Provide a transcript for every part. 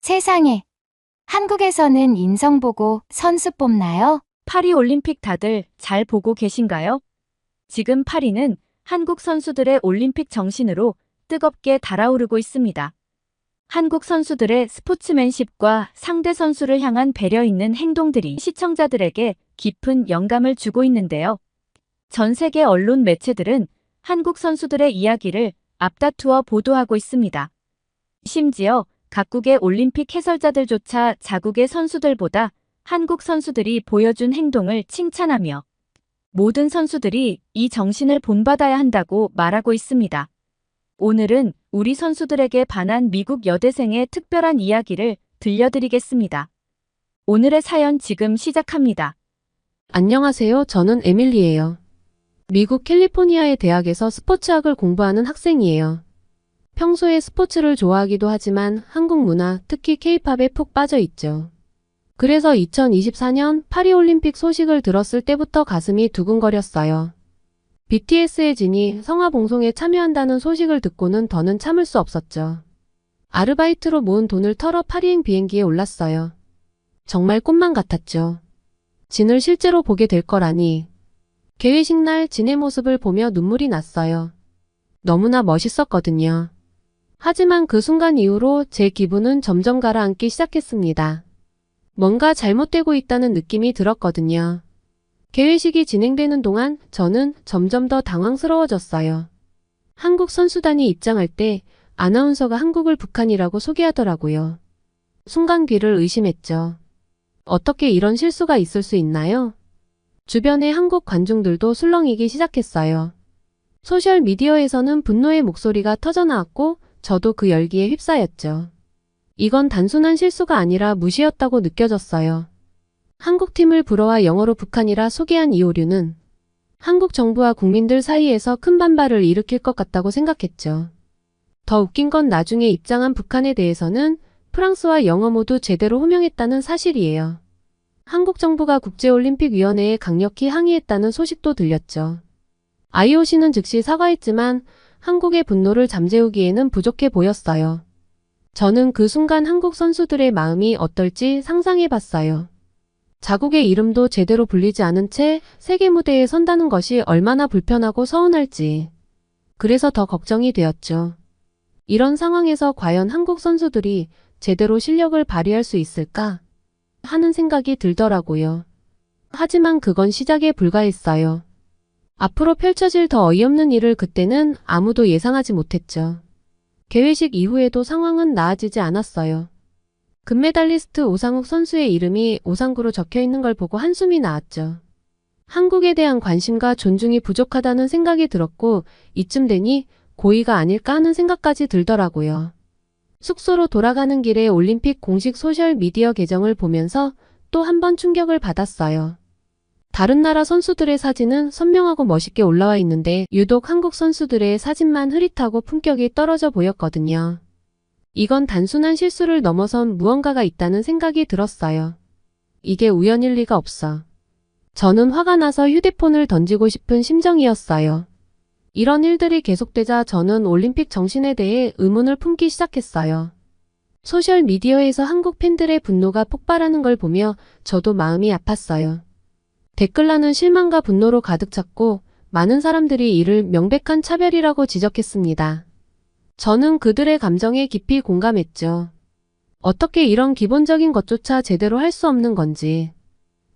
세상에, 한국에서는 인성 보고 선수 뽑나요? 파리 올림픽 다들 잘 보고 계신가요? 지금 파리는 한국 선수들의 올림픽 정신으로 뜨겁게 달아오르고 있습니다. 한국 선수들의 스포츠맨십과 상대 선수를 향한 배려 있는 행동들이 시청자들에게 깊은 영감을 주고 있는데요. 전 세계 언론 매체들은 한국 선수들의 이야기를 앞다투어 보도하고 있습니다. 심지어 각국의 올림픽 해설자들조차 자국의 선수들보다 한국 선수들이 보여준 행동을 칭찬하며 모든 선수들이 이 정신을 본받아야 한다고 말하고 있습니다. 오늘은 우리 선수들에게 반한 미국 여대생의 특별한 이야기를 들려드리겠습니다. 오늘의 사연 지금 시작합니다. 안녕하세요. 저는 에밀리예요. 미국 캘리포니아의 대학에서 스포츠학을 공부하는 학생이에요. 평소에 스포츠를 좋아하기도 하지만 한국 문화, 특히 K-팝에 푹 빠져 있죠. 그래서 2024년 파리올림픽 소식을 들었을 때부터 가슴이 두근거렸어요. BTS의 진이 성화봉송에 참여한다는 소식을 듣고는 더는 참을 수 없었죠. 아르바이트로 모은 돈을 털어 파리행 비행기에 올랐어요. 정말 꿈만 같았죠. 진을 실제로 보게 될 거라니. 개회식 날 진의 모습을 보며 눈물이 났어요. 너무나 멋있었거든요. 하지만 그 순간 이후로 제 기분은 점점 가라앉기 시작했습니다. 뭔가 잘못되고 있다는 느낌이 들었거든요. 개회식이 진행되는 동안 저는 점점 더 당황스러워졌어요. 한국 선수단이 입장할 때 아나운서가 한국을 북한이라고 소개하더라고요. 순간 귀를 의심했죠. 어떻게 이런 실수가 있을 수 있나요? 주변의 한국 관중들도 술렁이기 시작했어요. 소셜미디어에서는 분노의 목소리가 터져나왔고 저도 그 열기에 휩싸였죠. 이건 단순한 실수가 아니라 무시였다고 느껴졌어요. 한국팀을 불어와 영어로 북한이라 소개한 이 오류는 한국 정부와 국민들 사이에서 큰 반발을 일으킬 것 같다고 생각했죠. 더 웃긴 건 나중에 입장한 북한에 대해서는 프랑스와 영어 모두 제대로 호명했다는 사실이에요. 한국 정부가 국제올림픽위원회에 강력히 항의했다는 소식도 들렸죠. IOC는 즉시 사과했지만 한국의 분노를 잠재우기에는 부족해 보였어요. 저는 그 순간 한국 선수들의 마음이 어떨지 상상해봤어요. 자국의 이름도 제대로 불리지 않은 채 세계 무대에 선다는 것이 얼마나 불편하고 서운할지. 그래서 더 걱정이 되었죠. 이런 상황에서 과연 한국 선수들이 제대로 실력을 발휘할 수 있을까? 하는 생각이 들더라고요. 하지만 그건 시작에 불과했어요. 앞으로 펼쳐질 더 어이없는 일을 그때는 아무도 예상하지 못했죠. 개회식 이후에도 상황은 나아지지 않았어요. 금메달리스트 오상욱 선수의 이름이 오상구로 적혀 있는 걸 보고 한숨이 나왔죠. 한국에 대한 관심과 존중이 부족하다는 생각이 들었고 이쯤 되니 고의가 아닐까 하는 생각까지 들더라고요. 숙소로 돌아가는 길에 올림픽 공식 소셜미디어 계정을 보면서 또 한 번 충격을 받았어요. 다른 나라 선수들의 사진은 선명하고 멋있게 올라와 있는데 유독 한국 선수들의 사진만 흐릿하고 품격이 떨어져 보였거든요. 이건 단순한 실수를 넘어선 무언가가 있다는 생각이 들었어요. 이게 우연일 리가 없어. 저는 화가 나서 휴대폰을 던지고 싶은 심정이었어요. 이런 일들이 계속되자 저는 올림픽 정신에 대해 의문을 품기 시작했어요. 소셜미디어에서 한국 팬들의 분노가 폭발하는 걸 보며 저도 마음이 아팠어요. 댓글란은 실망과 분노로 가득 찼고 많은 사람들이 이를 명백한 차별이라고 지적했습니다. 저는 그들의 감정에 깊이 공감했죠. 어떻게 이런 기본적인 것조차 제대로 할 수 없는 건지.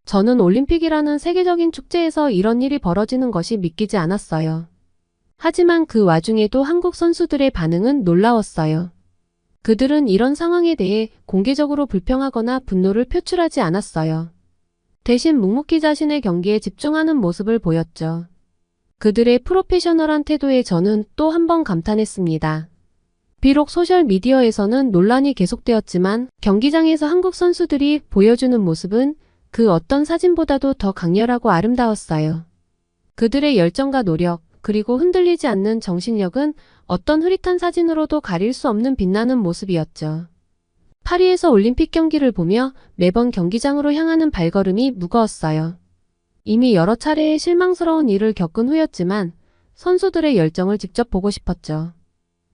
저는 올림픽이라는 세계적인 축제에서 이런 일이 벌어지는 것이 믿기지 않았어요. 하지만 그 와중에도 한국 선수들의 반응은 놀라웠어요. 그들은 이런 상황에 대해 공개적으로 불평하거나 분노를 표출하지 않았어요. 대신 묵묵히 자신의 경기에 집중하는 모습을 보였죠. 그들의 프로페셔널한 태도에 저는 또 한 번 감탄했습니다. 비록 소셜미디어에서는 논란이 계속되었지만 경기장에서 한국 선수들이 보여주는 모습은 그 어떤 사진보다도 더 강렬하고 아름다웠어요. 그들의 열정과 노력, 그리고 흔들리지 않는 정신력은 어떤 흐릿한 사진으로도 가릴 수 없는 빛나는 모습이었죠. 파리에서 올림픽 경기를 보며 매번 경기장으로 향하는 발걸음이 무거웠어요. 이미 여러 차례의 실망스러운 일을 겪은 후였지만 선수들의 열정을 직접 보고 싶었죠.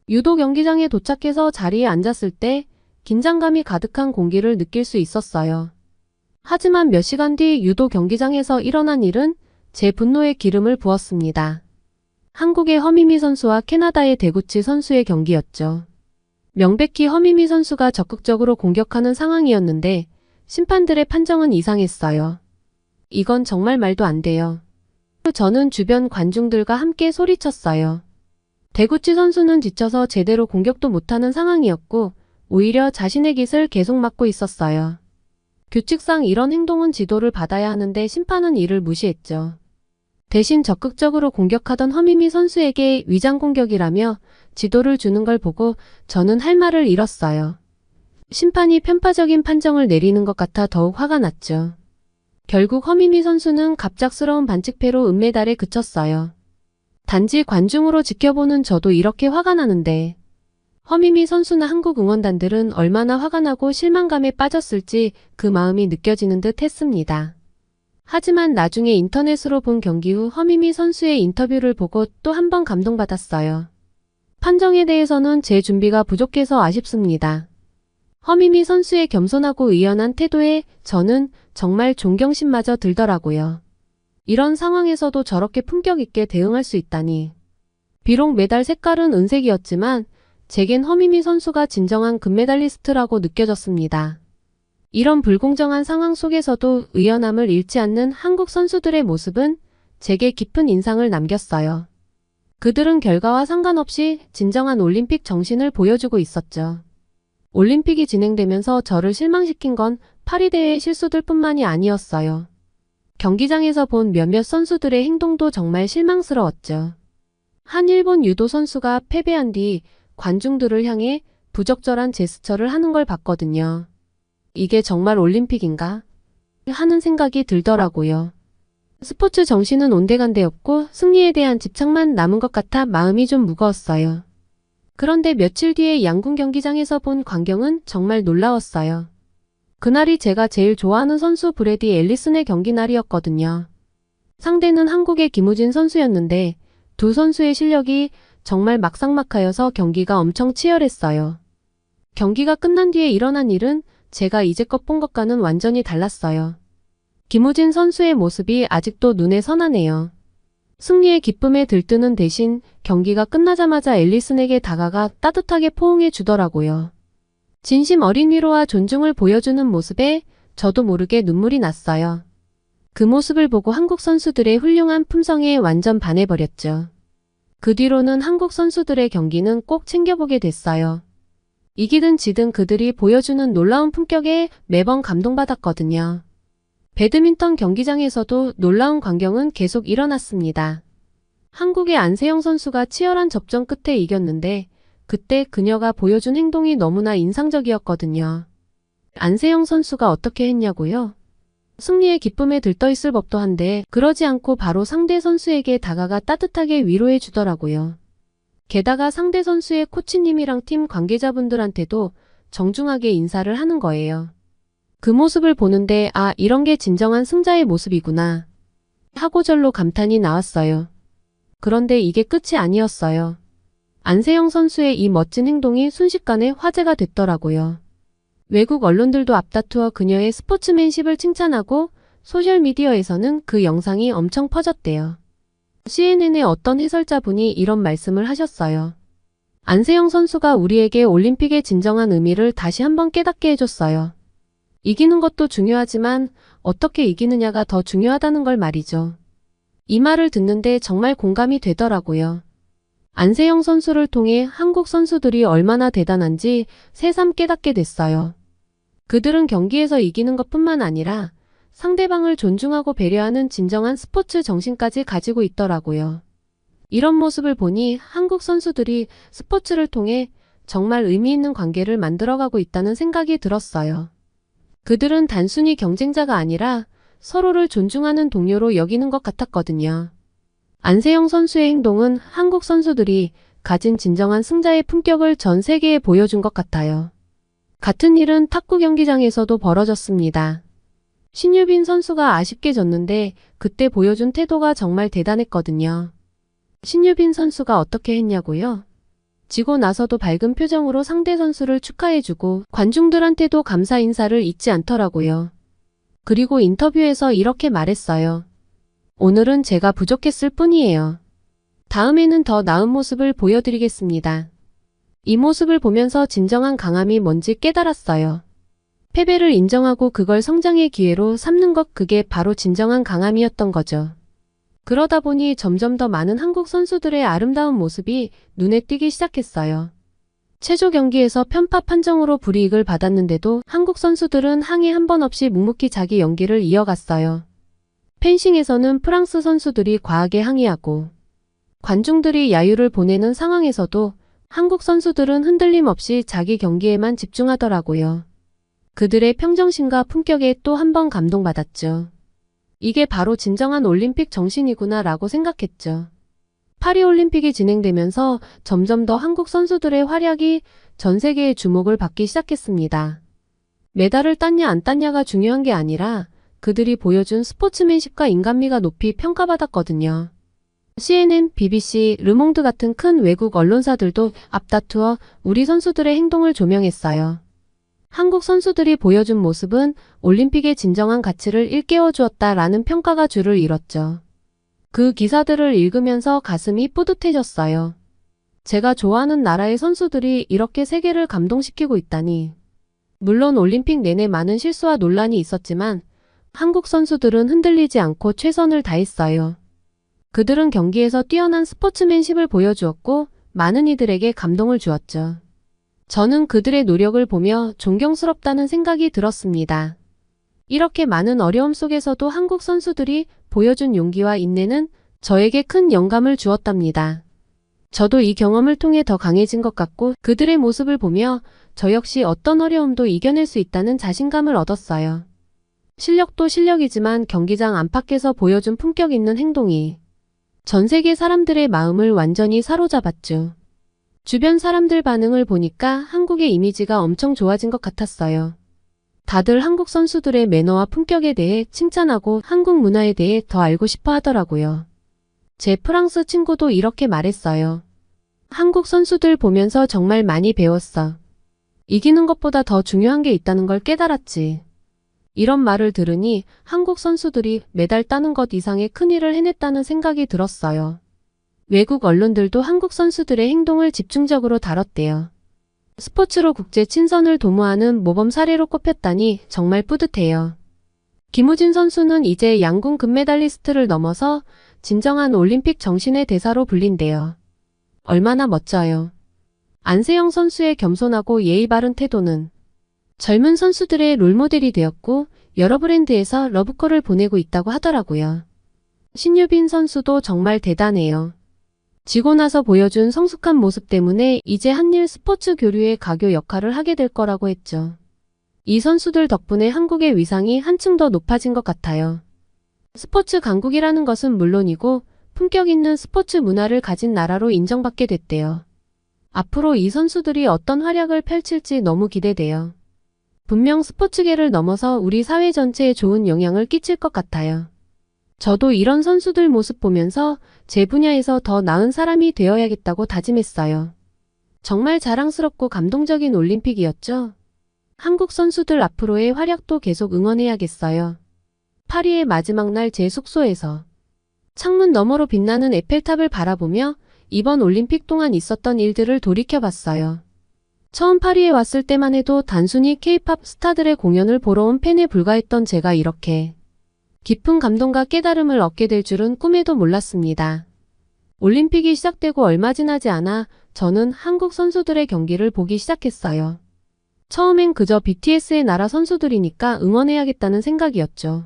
유도 경기장에 도착해서 자리에 앉았을 때 긴장감이 가득한 공기를 느낄 수 있었어요. 하지만 몇 시간 뒤 유도 경기장에서 일어난 일은 제 분노에 기름을 부었습니다. 한국의 허미미 선수와 캐나다의 데구치 선수의 경기였죠. 명백히 허미미 선수가 적극적으로 공격하는 상황이었는데 심판들의 판정은 이상했어요. 이건 정말 말도 안 돼요. 저는 주변 관중들과 함께 소리쳤어요. 데구치 선수는 지쳐서 제대로 공격도 못하는 상황이었고 오히려 자신의 깃을 계속 맞고 있었어요. 규칙상 이런 행동은 지도를 받아야 하는데 심판은 이를 무시했죠. 대신 적극적으로 공격하던 허미미 선수에게 위장 공격이라며 지도를 주는 걸 보고 저는 할 말을 잃었어요. 심판이 편파적인 판정을 내리는 것 같아 더욱 화가 났죠. 결국 허미미 선수는 갑작스러운 반칙패로 은메달에 그쳤어요. 단지 관중으로 지켜보는 저도 이렇게 화가 나는데 허미미 선수나 한국 응원단들은 얼마나 화가 나고 실망감에 빠졌을지 그 마음이 느껴지는 듯 했습니다. 하지만 나중에 인터넷으로 본 경기 후 허미미 선수의 인터뷰를 보고 또 한 번 감동받았어요. 판정에 대해서는 제 준비가 부족해서 아쉽습니다. 허미미 선수의 겸손하고 의연한 태도에 저는 정말 존경심마저 들더라고요. 이런 상황에서도 저렇게 품격 있게 대응할 수 있다니. 비록 메달 색깔은 은색이었지만 제겐 허미미 선수가 진정한 금메달리스트라고 느껴졌습니다. 이런 불공정한 상황 속에서도 의연함을 잃지 않는 한국 선수들의 모습은 제게 깊은 인상을 남겼어요. 그들은 결과와 상관없이 진정한 올림픽 정신을 보여주고 있었죠. 올림픽이 진행되면서 저를 실망시킨 건 파리 대회 실수들 뿐만이 아니었어요. 경기장에서 본 몇몇 선수들의 행동도 정말 실망스러웠죠. 한 일본 유도 선수가 패배한 뒤 관중들을 향해 부적절한 제스처를 하는 걸 봤거든요. 이게 정말 올림픽인가? 하는 생각이 들더라고요. 스포츠 정신은 온데간데 없고 승리에 대한 집착만 남은 것 같아 마음이 좀 무거웠어요. 그런데 며칠 뒤에 양궁 경기장에서 본 광경은 정말 놀라웠어요. 그날이 제가 제일 좋아하는 선수 브래디 앨리슨의 경기 날이었거든요. 상대는 한국의 김우진 선수였는데 두 선수의 실력이 정말 막상막하여서 경기가 엄청 치열했어요. 경기가 끝난 뒤에 일어난 일은 제가 이제껏 본 것과는 완전히 달랐어요. 김우진 선수의 모습이 아직도 눈에 선하네요. 승리의 기쁨에 들뜨는 대신 경기가 끝나자마자 앨리슨에게 다가가 따뜻하게 포옹해 주더라고요. 진심 어린 위로와 존중을 보여주는 모습에 저도 모르게 눈물이 났어요. 그 모습을 보고 한국 선수들의 훌륭한 품성에 완전 반해버렸죠. 그 뒤로는 한국 선수들의 경기는 꼭 챙겨보게 됐어요. 이기든 지든 그들이 보여주는 놀라운 품격에 매번 감동받았거든요. 배드민턴 경기장에서도 놀라운 광경은 계속 일어났습니다. 한국의 안세영 선수가 치열한 접전 끝에 이겼는데 그때 그녀가 보여준 행동이 너무나 인상적이었거든요. 안세영 선수가 어떻게 했냐고요? 승리의 기쁨에 들떠있을 법도 한데 그러지 않고 바로 상대 선수에게 다가가 따뜻하게 위로해 주더라고요. 게다가 상대 선수의 코치님이랑 팀 관계자분들한테도 정중하게 인사를 하는 거예요. 그 모습을 보는데 아, 이런 게 진정한 승자의 모습이구나 하고 절로 감탄이 나왔어요. 그런데 이게 끝이 아니었어요. 안세영 선수의 이 멋진 행동이 순식간에 화제가 됐더라고요. 외국 언론들도 앞다투어 그녀의 스포츠맨십을 칭찬하고 소셜미디어에서는 그 영상이 엄청 퍼졌대요. CNN의 어떤 해설자분이 이런 말씀을 하셨어요. 안세영 선수가 우리에게 올림픽의 진정한 의미를 다시 한번 깨닫게 해줬어요. 이기는 것도 중요하지만 어떻게 이기느냐가 더 중요하다는 걸 말이죠. 이 말을 듣는데 정말 공감이 되더라고요. 안세영 선수를 통해 한국 선수들이 얼마나 대단한지 새삼 깨닫게 됐어요. 그들은 경기에서 이기는 것뿐만 아니라 상대방을 존중하고 배려하는 진정한 스포츠 정신까지 가지고 있더라고요. 이런 모습을 보니 한국 선수들이 스포츠를 통해 정말 의미 있는 관계를 만들어가고 있다는 생각이 들었어요. 그들은 단순히 경쟁자가 아니라 서로를 존중하는 동료로 여기는 것 같았거든요. 안세영 선수의 행동은 한국 선수들이 가진 진정한 승자의 품격을 전 세계에 보여준 것 같아요. 같은 일은 탁구 경기장에서도 벌어졌습니다. 신유빈 선수가 아쉽게 졌는데 그때 보여준 태도가 정말 대단했거든요. 신유빈 선수가 어떻게 했냐고요? 지고 나서도 밝은 표정으로 상대 선수를 축하해주고 관중들한테도 감사 인사를 잊지 않더라고요. 그리고 인터뷰에서 이렇게 말했어요. 오늘은 제가 부족했을 뿐이에요. 다음에는 더 나은 모습을 보여드리겠습니다. 이 모습을 보면서 진정한 강함이 뭔지 깨달았어요. 패배를 인정하고 그걸 성장의 기회로 삼는 것, 그게 바로 진정한 강함이었던 거죠. 그러다 보니 점점 더 많은 한국 선수들의 아름다운 모습이 눈에 띄기 시작했어요. 체조 경기에서 편파 판정으로 불이익을 받았는데도 한국 선수들은 항의 한 번 없이 묵묵히 자기 연기를 이어갔어요. 펜싱에서는 프랑스 선수들이 과하게 항의하고 관중들이 야유를 보내는 상황에서도 한국 선수들은 흔들림 없이 자기 경기에만 집중하더라고요. 그들의 평정심과 품격에 또 한 번 감동받았죠. 이게 바로 진정한 올림픽 정신이구나 라고 생각했죠. 파리올림픽이 진행되면서 점점 더 한국 선수들의 활약이 전 세계의 주목을 받기 시작했습니다. 메달을 땄냐 안 땄냐가 중요한 게 아니라 그들이 보여준 스포츠맨십과 인간미가 높이 평가받았거든요. CNN, BBC, 르몽드 같은 큰 외국 언론사들도 앞다투어 우리 선수들의 행동을 조명했어요. 한국 선수들이 보여준 모습은 올림픽의 진정한 가치를 일깨워 주었다라는 평가가 줄을 이뤘죠. 그 기사들을 읽으면서 가슴이 뿌듯해졌어요. 제가 좋아하는 나라의 선수들이 이렇게 세계를 감동시키고 있다니. 물론 올림픽 내내 많은 실수와 논란이 있었지만 한국 선수들은 흔들리지 않고 최선을 다했어요. 그들은 경기에서 뛰어난 스포츠맨십을 보여주었고 많은 이들에게 감동을 주었죠. 저는 그들의 노력을 보며 존경스럽다는 생각이 들었습니다. 이렇게 많은 어려움 속에서도 한국 선수들이 보여준 용기와 인내는 저에게 큰 영감을 주었답니다. 저도 이 경험을 통해 더 강해진 것 같고 그들의 모습을 보며 저 역시 어떤 어려움도 이겨낼 수 있다는 자신감을 얻었어요. 실력도 실력이지만 경기장 안팎에서 보여준 품격 있는 행동이 전 세계 사람들의 마음을 완전히 사로잡았죠. 주변 사람들 반응을 보니까 한국의 이미지가 엄청 좋아진 것 같았어요. 다들 한국 선수들의 매너와 품격에 대해 칭찬하고 한국 문화에 대해 더 알고 싶어 하더라고요. 제 프랑스 친구도 이렇게 말했어요. 한국 선수들 보면서 정말 많이 배웠어. 이기는 것보다 더 중요한 게 있다는 걸 깨달았지. 이런 말을 들으니 한국 선수들이 메달 따는 것 이상의 큰일을 해냈다는 생각이 들었어요. 외국 언론들도 한국 선수들의 행동을 집중적으로 다뤘대요. 스포츠로 국제 친선을 도모하는 모범 사례로 꼽혔다니 정말 뿌듯해요. 김우진 선수는 이제 양궁 금메달리스트를 넘어서 진정한 올림픽 정신의 대사로 불린대요. 얼마나 멋져요. 안세영 선수의 겸손하고 예의 바른 태도는 젊은 선수들의 롤모델이 되었고 여러 브랜드에서 러브콜을 보내고 있다고 하더라고요. 신유빈 선수도 정말 대단해요. 지고 나서 보여준 성숙한 모습 때문에 이제 한일 스포츠 교류의 가교 역할을 하게 될 거라고 했죠. 이 선수들 덕분에 한국의 위상이 한층 더 높아진 것 같아요. 스포츠 강국이라는 것은 물론이고 품격 있는 스포츠 문화를 가진 나라로 인정받게 됐대요. 앞으로 이 선수들이 어떤 활약을 펼칠지 너무 기대돼요. 분명 스포츠계를 넘어서 우리 사회 전체에 좋은 영향을 끼칠 것 같아요. 저도 이런 선수들 모습 보면서 제 분야에서 더 나은 사람이 되어야겠다고 다짐했어요. 정말 자랑스럽고 감동적인 올림픽이었죠. 한국 선수들 앞으로의 활약도 계속 응원해야겠어요. 파리의 마지막 날 제 숙소에서 창문 너머로 빛나는 에펠탑을 바라보며 이번 올림픽 동안 있었던 일들을 돌이켜봤어요. 처음 파리에 왔을 때만 해도 단순히 K-팝 스타들의 공연을 보러 온 팬에 불과했던 제가 이렇게 깊은 감동과 깨달음을 얻게 될 줄은 꿈에도 몰랐습니다. 올림픽이 시작되고 얼마 지나지 않아 저는 한국 선수들의 경기를 보기 시작했어요. 처음엔 그저 BTS의 나라 선수들이니까 응원해야겠다는 생각이었죠.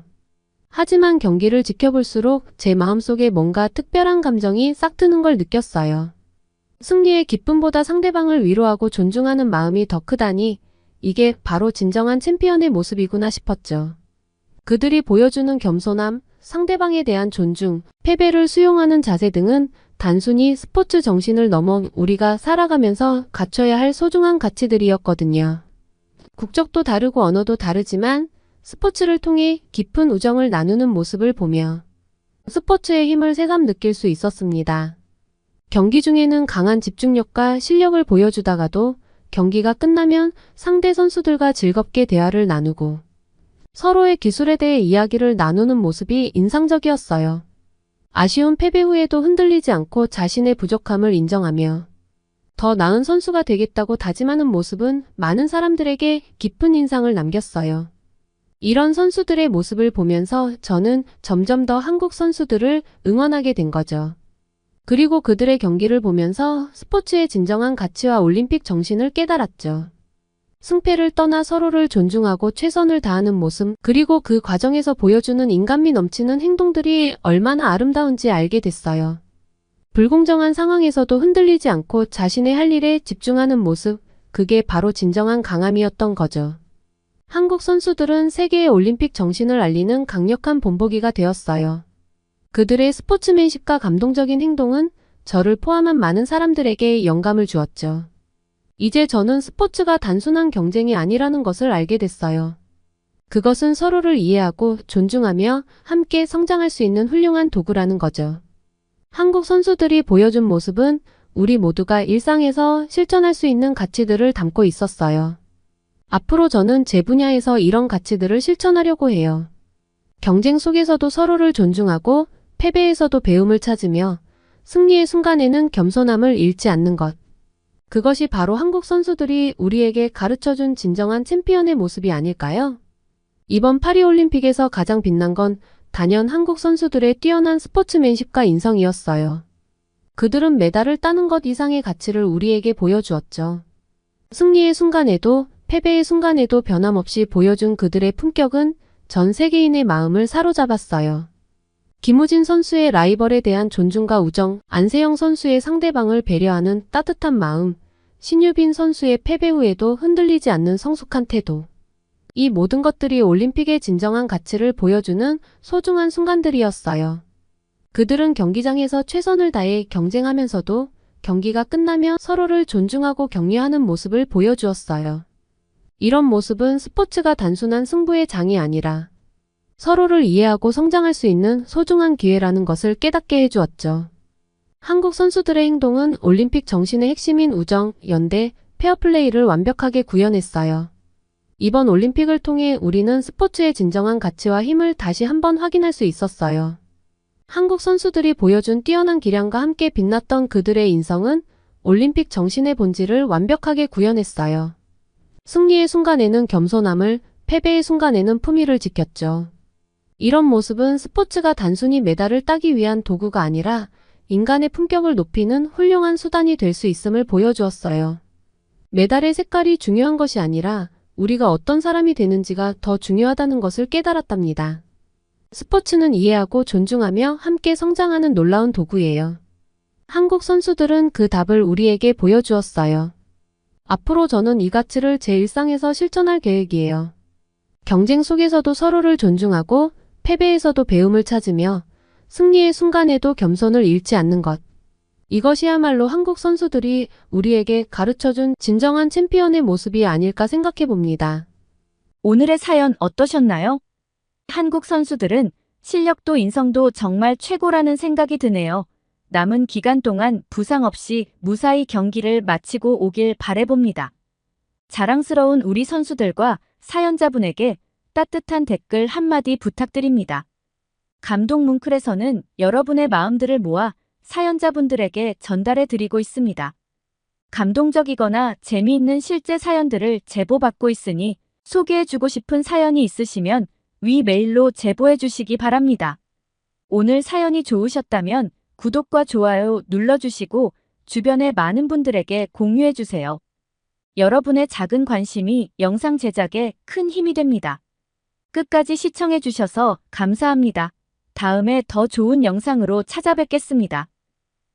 하지만 경기를 지켜볼수록 제 마음속에 뭔가 특별한 감정이 싹 트는 걸 느꼈어요. 승리의 기쁨보다 상대방을 위로하고 존중하는 마음이 더 크다니 이게 바로 진정한 챔피언의 모습이구나 싶었죠. 그들이 보여주는 겸손함, 상대방에 대한 존중, 패배를 수용하는 자세 등은 단순히 스포츠 정신을 넘어 우리가 살아가면서 갖춰야 할 소중한 가치들이었거든요. 국적도 다르고 언어도 다르지만 스포츠를 통해 깊은 우정을 나누는 모습을 보며 스포츠의 힘을 새삼 느낄 수 있었습니다. 경기 중에는 강한 집중력과 실력을 보여주다가도 경기가 끝나면 상대 선수들과 즐겁게 대화를 나누고 서로의 기술에 대해 이야기를 나누는 모습이 인상적이었어요. 아쉬운 패배 후에도 흔들리지 않고 자신의 부족함을 인정하며 더 나은 선수가 되겠다고 다짐하는 모습은 많은 사람들에게 깊은 인상을 남겼어요. 이런 선수들의 모습을 보면서 저는 점점 더 한국 선수들을 응원하게 된 거죠. 그리고 그들의 경기를 보면서 스포츠의 진정한 가치와 올림픽 정신을 깨달았죠. 승패를 떠나 서로를 존중하고 최선을 다하는 모습, 그리고 그 과정에서 보여주는 인간미 넘치는 행동들이 얼마나 아름다운지 알게 됐어요. 불공정한 상황에서도 흔들리지 않고 자신의 할 일에 집중하는 모습, 그게 바로 진정한 강함이었던 거죠. 한국 선수들은 세계의 올림픽 정신을 알리는 강력한 본보기가 되었어요. 그들의 스포츠맨십과 감동적인 행동은 저를 포함한 많은 사람들에게 영감을 주었죠. 이제 저는 스포츠가 단순한 경쟁이 아니라는 것을 알게 됐어요. 그것은 서로를 이해하고 존중하며 함께 성장할 수 있는 훌륭한 도구라는 거죠. 한국 선수들이 보여준 모습은 우리 모두가 일상에서 실천할 수 있는 가치들을 담고 있었어요. 앞으로 저는 제 분야에서 이런 가치들을 실천하려고 해요. 경쟁 속에서도 서로를 존중하고 패배에서도 배움을 찾으며 승리의 순간에는 겸손함을 잃지 않는 것. 그것이 바로 한국 선수들이 우리에게 가르쳐준 진정한 챔피언의 모습이 아닐까요? 이번 파리올림픽에서 가장 빛난 건 단연 한국 선수들의 뛰어난 스포츠맨십과 인성이었어요. 그들은 메달을 따는 것 이상의 가치를 우리에게 보여주었죠. 승리의 순간에도 패배의 순간에도 변함없이 보여준 그들의 품격은 전 세계인의 마음을 사로잡았어요. 김우진 선수의 라이벌에 대한 존중과 우정, 안세영 선수의 상대방을 배려하는 따뜻한 마음, 신유빈 선수의 패배 후에도 흔들리지 않는 성숙한 태도. 이 모든 것들이 올림픽의 진정한 가치를 보여주는 소중한 순간들이었어요. 그들은 경기장에서 최선을 다해 경쟁하면서도 경기가 끝나며 서로를 존중하고 격려하는 모습을 보여주었어요. 이런 모습은 스포츠가 단순한 승부의 장이 아니라 서로를 이해하고 성장할 수 있는 소중한 기회라는 것을 깨닫게 해주었죠. 한국 선수들의 행동은 올림픽 정신의 핵심인 우정, 연대, 페어플레이를 완벽하게 구현했어요. 이번 올림픽을 통해 우리는 스포츠의 진정한 가치와 힘을 다시 한번 확인할 수 있었어요. 한국 선수들이 보여준 뛰어난 기량과 함께 빛났던 그들의 인성은 올림픽 정신의 본질을 완벽하게 구현했어요. 승리의 순간에는 겸손함을, 패배의 순간에는 품위를 지켰죠. 이런 모습은 스포츠가 단순히 메달을 따기 위한 도구가 아니라 인간의 품격을 높이는 훌륭한 수단이 될 수 있음을 보여주었어요. 메달의 색깔이 중요한 것이 아니라 우리가 어떤 사람이 되는지가 더 중요하다는 것을 깨달았답니다. 스포츠는 이해하고 존중하며 함께 성장하는 놀라운 도구예요. 한국 선수들은 그 답을 우리에게 보여주었어요. 앞으로 저는 이 가치를 제 일상에서 실천할 계획이에요. 경쟁 속에서도 서로를 존중하고 패배에서도 배움을 찾으며 승리의 순간에도 겸손을 잃지 않는 것. 이것이야말로 한국 선수들이 우리에게 가르쳐준 진정한 챔피언의 모습이 아닐까 생각해 봅니다. 오늘의 사연 어떠셨나요? 한국 선수들은 실력도 인성도 정말 최고라는 생각이 드네요. 남은 기간 동안 부상 없이 무사히 경기를 마치고 오길 바라봅니다. 자랑스러운 우리 선수들과 사연자분에게 따뜻한 댓글 한마디 부탁드립니다. 감동 뭉클에서는 여러분의 마음들을 모아 사연자분들에게 전달해 드리고 있습니다. 감동적이거나 재미있는 실제 사연들을 제보받고 있으니 소개해주고 싶은 사연이 있으시면 위 메일로 제보해 주시기 바랍니다. 오늘 사연이 좋으셨다면 구독과 좋아요 눌러주시고 주변의 많은 분들에게 공유해 주세요. 여러분의 작은 관심이 영상 제작에 큰 힘이 됩니다. 끝까지 시청해 주셔서 감사합니다. 다음에 더 좋은 영상으로 찾아뵙겠습니다.